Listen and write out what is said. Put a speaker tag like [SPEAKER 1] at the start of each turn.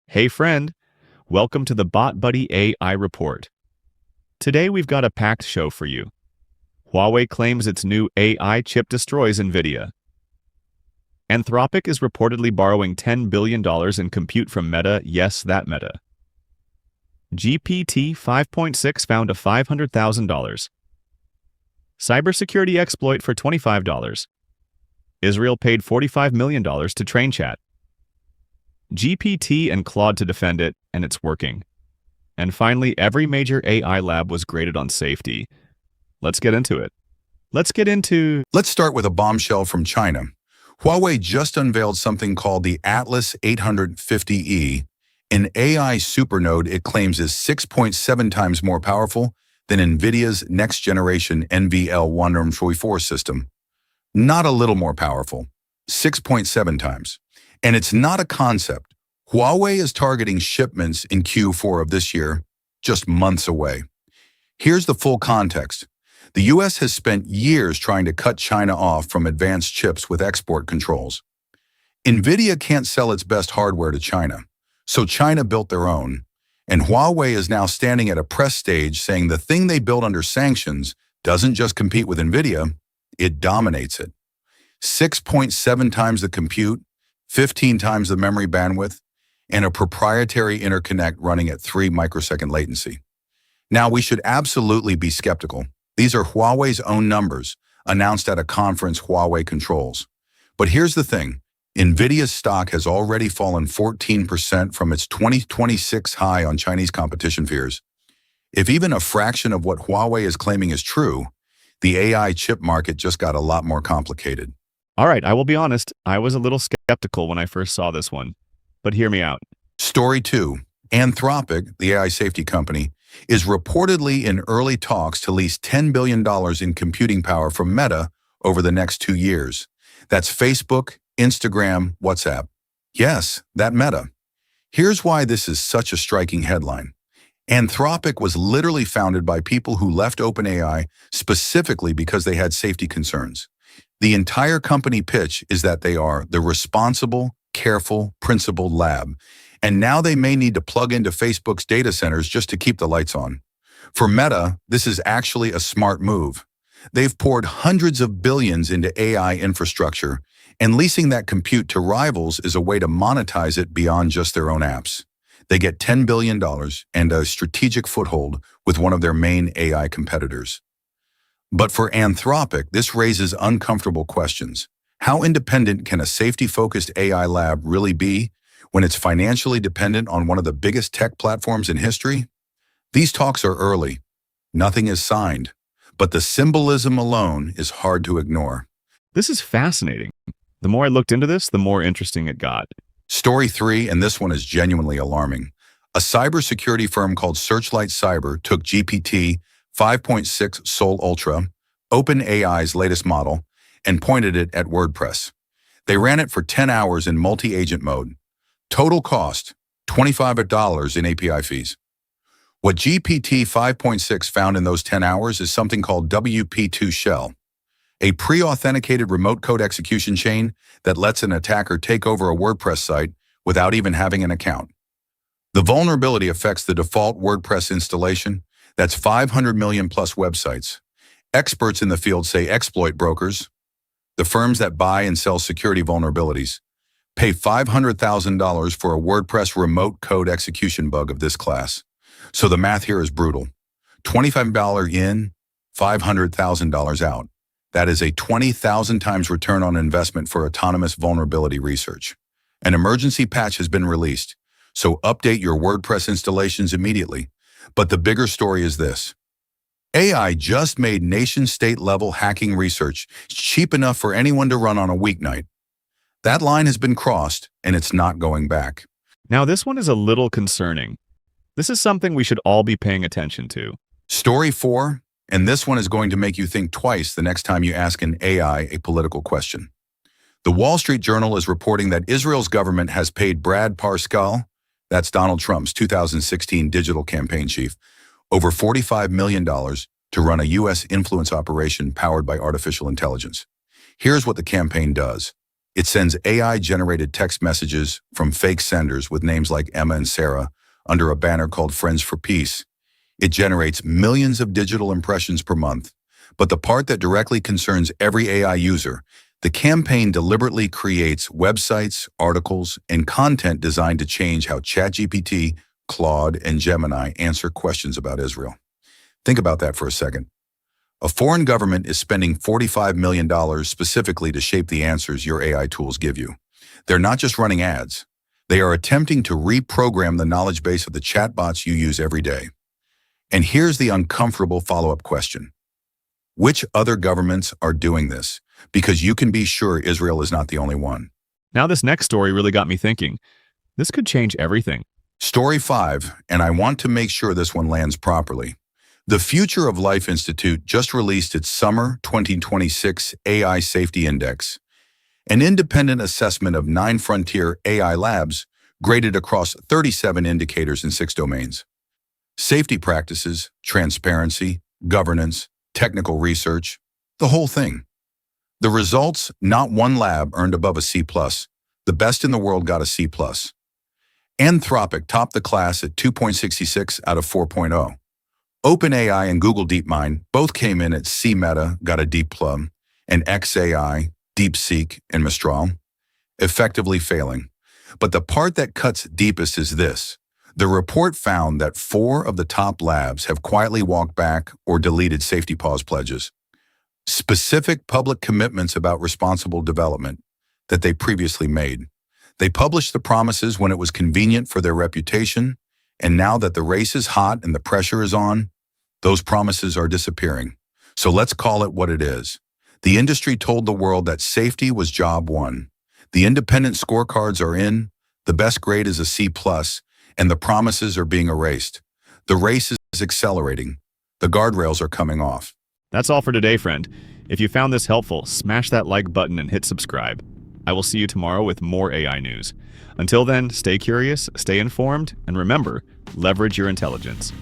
[SPEAKER 1] Hey friend, welcome to the BotBuhdy AI report. Today we've got a packed show for you. Huawei claims its new AI chip destroys Nvidia. Anthropic is reportedly borrowing $10 billion in compute from Meta, yes, that Meta. GPT 5.6 found a $500,000. Cybersecurity exploit for $25. Israel paid $45 million to train Chat. GPT and Claude to defend it, and it's working. And finally, every major AI lab was graded on safety. Let's get into it. Let's
[SPEAKER 2] start with a bombshell from China. Huawei just unveiled something called the Atlas 850E, an AI supernode it claims is 6.7 times more powerful than Nvidia's next-generation NVL144 system. Not a little more powerful, 6.7 times. And it's not a concept. Huawei is targeting shipments in Q4 of this year, just months away. Here's the full context. The US has spent years trying to cut China off from advanced chips with export controls. Nvidia can't sell its best hardware to China, so China built their own. And Huawei is now standing at a press stage saying the thing they built under sanctions doesn't just compete with Nvidia, it dominates it. 6.7 times the compute, 15 times the memory bandwidth, and a proprietary interconnect running at 3 microsecond latency. Now, we should absolutely be skeptical. These are Huawei's own numbers, announced at a conference Huawei controls. But here's the thing. Nvidia's stock has already fallen 14% from its 2026 high on Chinese competition fears. If even a fraction of what Huawei is claiming is true, the AI chip market just got a lot more complicated.
[SPEAKER 1] All right, I will be honest, I was a little skeptical when I first saw this one. But hear me out.
[SPEAKER 2] Story 2. Anthropic, the AI safety company, is reportedly in early talks to lease $10 billion in computing power from Meta over the next 2 years. That's Facebook, Instagram, WhatsApp. Yes, that Meta. Here's why this is such a striking headline. Anthropic was literally founded by people who left OpenAI specifically because they had safety concerns. The entire company pitch is that they are the responsible, careful, principled lab, and now they may need to plug into Facebook's data centers just to keep the lights on. For Meta, this is actually a smart move. They've poured hundreds of billions into AI infrastructure, and leasing that compute to rivals is a way to monetize it beyond just their own apps. They get $10 billion and a strategic foothold with one of their main AI competitors. But for Anthropic, this raises uncomfortable questions. How independent can a safety-focused AI lab really be when it's financially dependent on one of the biggest tech platforms in history? These talks are early. Nothing is signed, but the symbolism alone is hard to ignore.
[SPEAKER 1] This is fascinating. The more I looked into this, the more interesting it got.
[SPEAKER 2] Story 3, and this one is genuinely alarming. A cybersecurity firm called Searchlight Cyber took GPT 5.6 Sol Ultra, OpenAI's latest model, and pointed it at WordPress. They ran it for 10 hours in multi-agent mode. Total cost, $25 in API fees. What GPT 5.6 found in those 10 hours is something called WP2 Shell, a pre-authenticated remote code execution chain that lets an attacker take over a WordPress site without even having an account. The vulnerability affects the default WordPress installation. That's 500 million plus websites. Experts in the field say exploit brokers, the firms that buy and sell security vulnerabilities, pay $500,000 for a WordPress remote code execution bug of this class. So the math here is brutal. $25 in, $500,000 out. That is a 20,000 times return on investment for autonomous vulnerability research. An emergency patch has been released, so update your WordPress installations immediately. But the bigger story is this. AI just made nation-state level hacking research cheap enough for anyone to run on a weeknight. That line has been crossed, and it's not going back.
[SPEAKER 1] Now, this one is a little concerning. This is something we should all be paying attention to.
[SPEAKER 2] Story 4, and this one is going to make you think twice the next time you ask an AI a political question. The Wall Street Journal is reporting that Israel's government has paid Brad Parscale, that's Donald Trump's 2016 digital campaign chief, over $45 million to run a U.S. influence operation powered by artificial intelligence. Here's what the campaign does. It sends AI-generated text messages from fake senders with names like Emma and Sarah under a banner called Friends for Peace. It generates millions of digital impressions per month. But the part that directly concerns every AI user, the campaign deliberately creates websites, articles, and content designed to change how ChatGPT, Claude, and Gemini answer questions about Israel. Think about that for a second. A foreign government is spending $45 million specifically to shape the answers your AI tools give you. They're not just running ads. They are attempting to reprogram the knowledge base of the chatbots you use every day. And here's the uncomfortable follow-up question. Which other governments are doing this? Because you can be sure Israel is not the only one.
[SPEAKER 1] Now this next story really got me thinking. This could change everything.
[SPEAKER 2] Story 5, and I want to make sure this one lands properly. The Future of Life Institute just released its Summer 2026 AI Safety Index, an independent assessment of 9 frontier AI labs graded across 37 indicators in 6 domains: safety practices, transparency, governance, technical research, the whole thing. The results, not one lab earned above a C+. The best in the world got a C+. Anthropic topped the class at 2.66 out of 4.0. OpenAI and Google DeepMind both came in at C. Meta got a D+, and XAI, DeepSeek, and Mistral, effectively failing. But the part that cuts deepest is this. The report found that 4 of the top labs have quietly walked back or deleted safety pause pledges, specific public commitments about responsible development that they previously made. They published the promises when it was convenient for their reputation, and now that the race is hot and the pressure is on, those promises are disappearing. So let's call it what it is. The industry told the world that safety was job 1. The independent scorecards are in, the best grade is a C+, and the promises are being erased. The race is accelerating. The guardrails are coming off.
[SPEAKER 1] That's all for today, friend. If you found this helpful, smash that like button and hit subscribe. I will see you tomorrow with more AI news. Until then, stay curious, stay informed, and remember, leverage your intelligence.